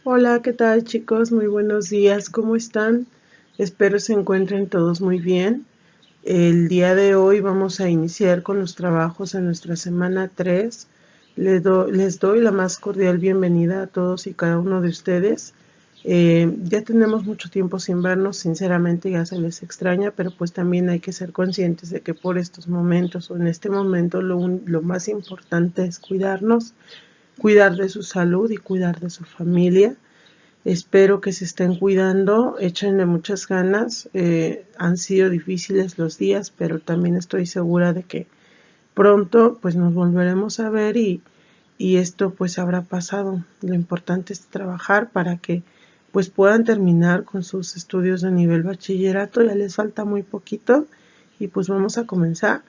Hola, ¿qué tal chicos? Muy buenos días, ¿cómo están? Espero se encuentren todos muy bien. El día de hoy vamos a iniciar con los trabajos en nuestra semana 3. Les doy la más cordial bienvenida a todos y cada uno de ustedes. Ya tenemos mucho tiempo sin vernos, sinceramente ya se les extraña, pero pues también hay que ser conscientes de que por estos momentos o en este momento lo más importante es cuidarnos, cuidar de su salud y cuidar de su familia. Espero que se estén cuidando, échenle muchas ganas. Han sido difíciles los días, pero también estoy segura de que pronto pues nos volveremos a ver y esto pues habrá pasado. Lo importante es trabajar para que pues puedan terminar con sus estudios de nivel bachillerato. Ya les falta muy poquito y pues vamos a comenzar.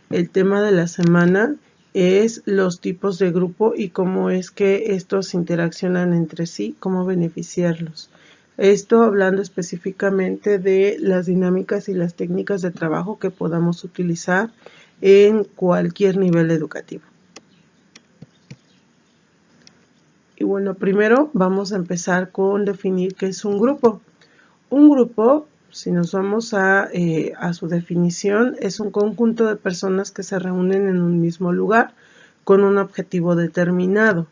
El tema de la semana es los tipos de grupo y cómo es que estos interaccionan entre sí, cómo beneficiarlos. Esto hablando específicamente de las dinámicas y las técnicas de trabajo que podamos utilizar en cualquier nivel educativo. Y bueno, primero vamos a empezar con definir qué es un grupo. Un grupo, si nos vamos a su definición, es un conjunto de personas que se reúnen en un mismo lugar con un objetivo determinado.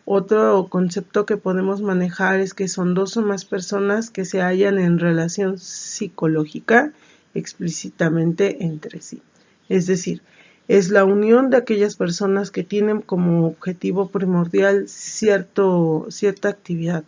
Otro concepto que podemos manejar es que son dos o más personas que se hallan en relación psicológica explícitamente entre sí. Es decir, es la unión de aquellas personas que tienen como objetivo primordial cierta actividad.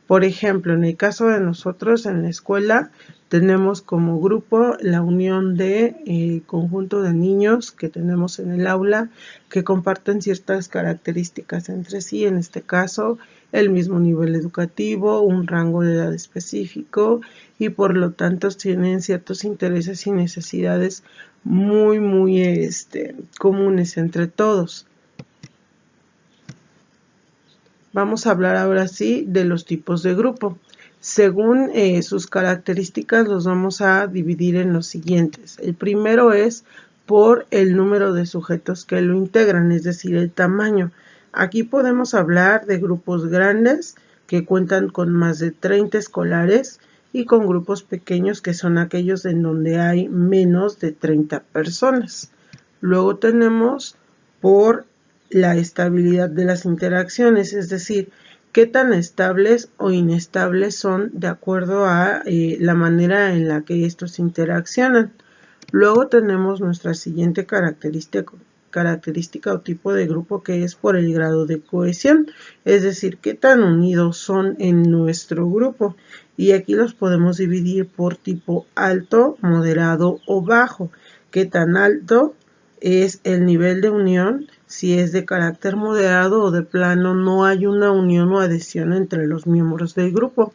Por ejemplo, en el caso de nosotros en la escuela tenemos como grupo la unión de conjunto de niños que tenemos en el aula que comparten ciertas características entre sí, en este caso el mismo nivel educativo, un rango de edad específico y por lo tanto tienen ciertos intereses y necesidades muy comunes entre todos. Vamos a hablar ahora sí de los tipos de grupo. Según sus características los vamos a dividir en los siguientes. El primero es por el número de sujetos que lo integran, es decir, el tamaño. Aquí podemos hablar de grupos grandes que cuentan con más de 30 escolares y con grupos pequeños que son aquellos en donde hay menos de 30 personas. Luego tenemos por la estabilidad de las interacciones, es decir, qué tan estables o inestables son de acuerdo a la manera en la que estos interaccionan. Luego tenemos nuestra siguiente característica o tipo de grupo que es por el grado de cohesión, es decir, qué tan unidos son en nuestro grupo. Y aquí los podemos dividir por tipo alto, moderado o bajo. Qué tan alto es el nivel de unión, si es de carácter moderado o de plano no hay una unión o adhesión entre los miembros del grupo.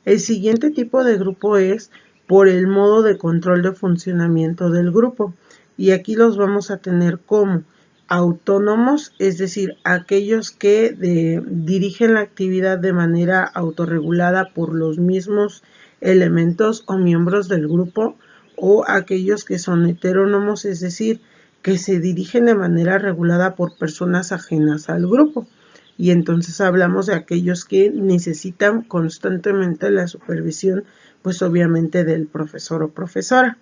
El siguiente tipo de grupo es por el modo de control de funcionamiento del grupo y aquí los vamos a tener como autónomos, es decir, aquellos que dirigen la actividad de manera autorregulada por los mismos elementos o miembros del grupo, o aquellos que son heterónomos, es decir, que se dirigen de manera regulada por personas ajenas al grupo. Y entonces hablamos de aquellos que necesitan constantemente la supervisión, pues obviamente del profesor o profesora.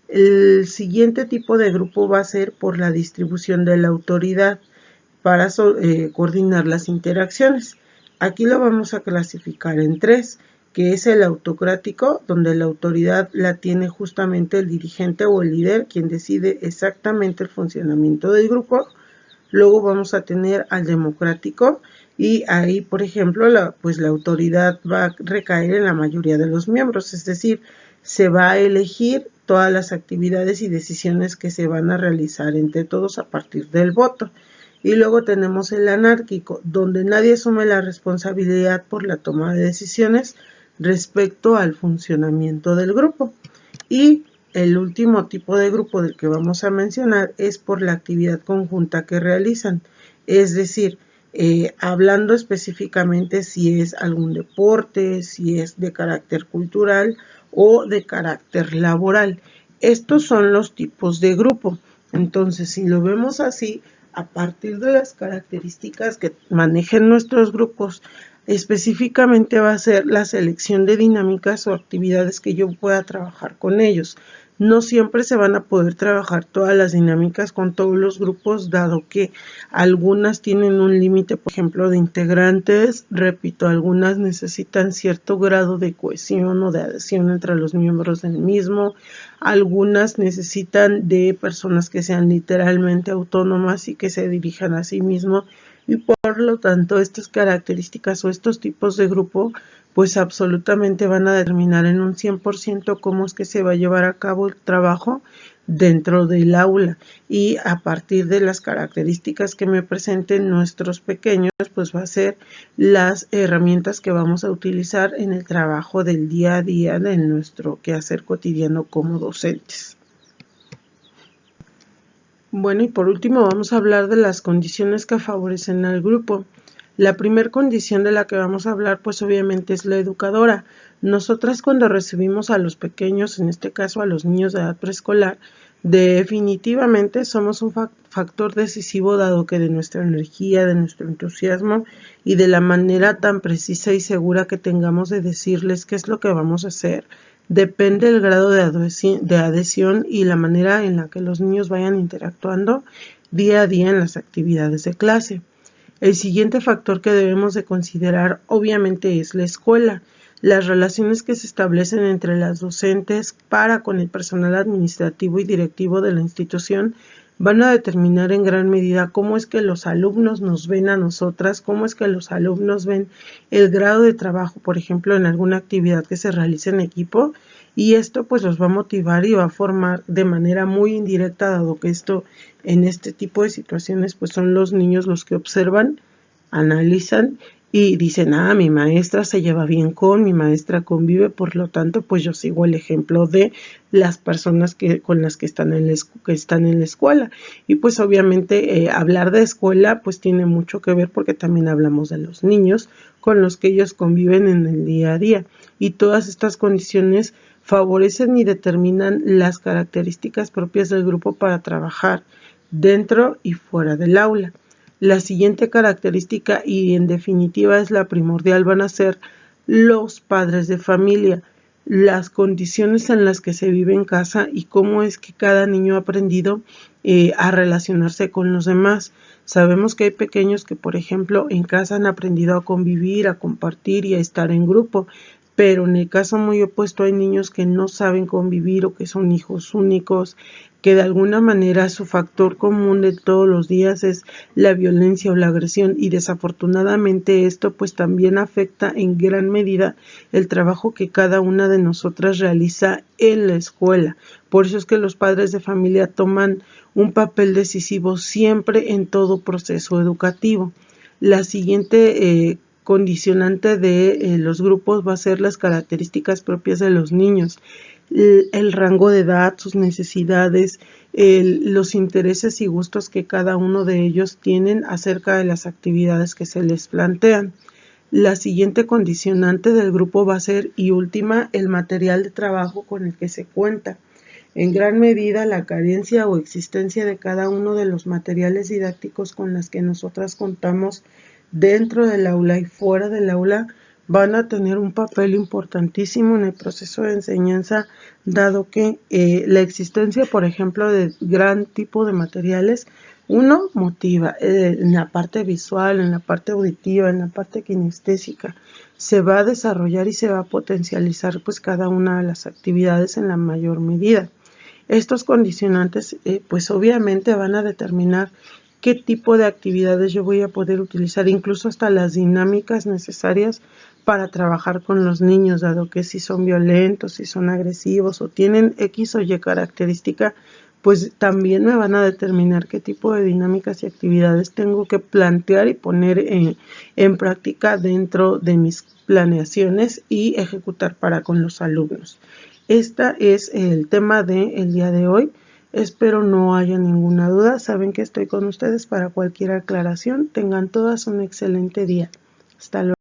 El siguiente tipo de grupo va a ser por la distribución de la autoridad para coordinar las interacciones. Aquí lo vamos a clasificar en tres, que es el autocrático, donde la autoridad la tiene justamente el dirigente o el líder, quien decide exactamente el funcionamiento del grupo. Luego vamos a tener al democrático y ahí, por ejemplo, pues la autoridad va a recaer en la mayoría de los miembros, es decir, se va a elegir todas las actividades y decisiones que se van a realizar entre todos a partir del voto. Y luego tenemos el anárquico, donde nadie asume la responsabilidad por la toma de decisiones respecto al funcionamiento del grupo. Y el último tipo de grupo del que vamos a mencionar es por la actividad conjunta que realizan, es decir, hablando específicamente si es algún deporte, si es de carácter cultural o de carácter laboral. Estos son los tipos de grupo. Entonces, si lo vemos así, a partir de las características que manejen nuestros grupos, Específicamente va a ser la selección de dinámicas o actividades que yo pueda trabajar con ellos. No siempre se van a poder trabajar todas las dinámicas con todos los grupos, dado que algunas tienen un límite, por ejemplo, de integrantes. Repito, algunas necesitan cierto grado de cohesión o de adhesión entre los miembros del mismo. Algunas necesitan de personas que sean literalmente autónomas y que se dirijan a sí mismos. Y por lo tanto, estas características o estos tipos de grupo pues absolutamente van a determinar en un 100% cómo es que se va a llevar a cabo el trabajo dentro del aula, y a partir de las características que me presenten nuestros pequeños, pues va a ser las herramientas que vamos a utilizar en el trabajo del día a día de nuestro quehacer cotidiano como docentes. Bueno, y por último vamos a hablar de las condiciones que favorecen al grupo. La primera condición de la que vamos a hablar pues obviamente es la educadora. Nosotras cuando recibimos a los pequeños, en este caso a los niños de edad preescolar, definitivamente somos un factor decisivo, dado que de nuestra energía, de nuestro entusiasmo y de la manera tan precisa y segura que tengamos de decirles qué es lo que vamos a hacer, depende el grado de adhesión y la manera en la que los niños vayan interactuando día a día en las actividades de clase. El siguiente factor que debemos de considerar obviamente es la escuela. Las relaciones que se establecen entre las docentes para con el personal administrativo y directivo de la institución van a determinar en gran medida cómo es que los alumnos nos ven a nosotras, cómo es que los alumnos ven el grado de trabajo, por ejemplo, en alguna actividad que se realice en equipo, y esto pues los va a motivar y va a formar de manera muy indirecta, dado que esto en este tipo de situaciones pues son los niños los que observan, analizan y dicen, mi maestra se lleva bien mi maestra convive, por lo tanto pues yo sigo el ejemplo de las personas con las que están en la escuela. Y pues obviamente hablar de escuela pues tiene mucho que ver, porque también hablamos de los niños con los que ellos conviven en el día a día, y todas estas condiciones favorecen y determinan las características propias del grupo para trabajar dentro y fuera del aula. La siguiente característica, y en definitiva es la primordial, van a ser los padres de familia, las condiciones en las que se vive en casa y cómo es que cada niño ha aprendido a relacionarse con los demás. Sabemos que hay pequeños que, por ejemplo, en casa han aprendido a convivir, a compartir y a estar en grupo, pero en el caso muy opuesto hay niños que no saben convivir o que son hijos únicos, que de alguna manera su factor común de todos los días es la violencia o la agresión, y desafortunadamente esto pues también afecta en gran medida el trabajo que cada una de nosotras realiza en la escuela. Por eso es que los padres de familia toman un papel decisivo siempre en todo proceso educativo. La siguiente condicionante de los grupos va a ser las características propias de los niños, el rango de edad, sus necesidades, los intereses y gustos que cada uno de ellos tienen acerca de las actividades que se les plantean. La siguiente condicionante del grupo va a ser, y última, el material de trabajo con el que se cuenta. En gran medida, la carencia o existencia de cada uno de los materiales didácticos con los que nosotras contamos dentro del aula y fuera del aula van a tener un papel importantísimo en el proceso de enseñanza, dado que la existencia, por ejemplo, de gran tipo de materiales, uno motiva en la parte visual, en la parte auditiva, en la parte kinestésica, se va a desarrollar y se va a potencializar pues cada una de las actividades en la mayor medida. Estos condicionantes pues obviamente van a determinar qué tipo de actividades yo voy a poder utilizar, incluso hasta las dinámicas necesarias para trabajar con los niños, dado que si son violentos, si son agresivos o tienen X o Y característica, pues también me van a determinar qué tipo de dinámicas y actividades tengo que plantear y poner en práctica dentro de mis planeaciones y ejecutar para con los alumnos. Este es el tema del día de hoy. Espero no haya ninguna duda. Saben que estoy con ustedes para cualquier aclaración. Tengan todas un excelente día. Hasta luego.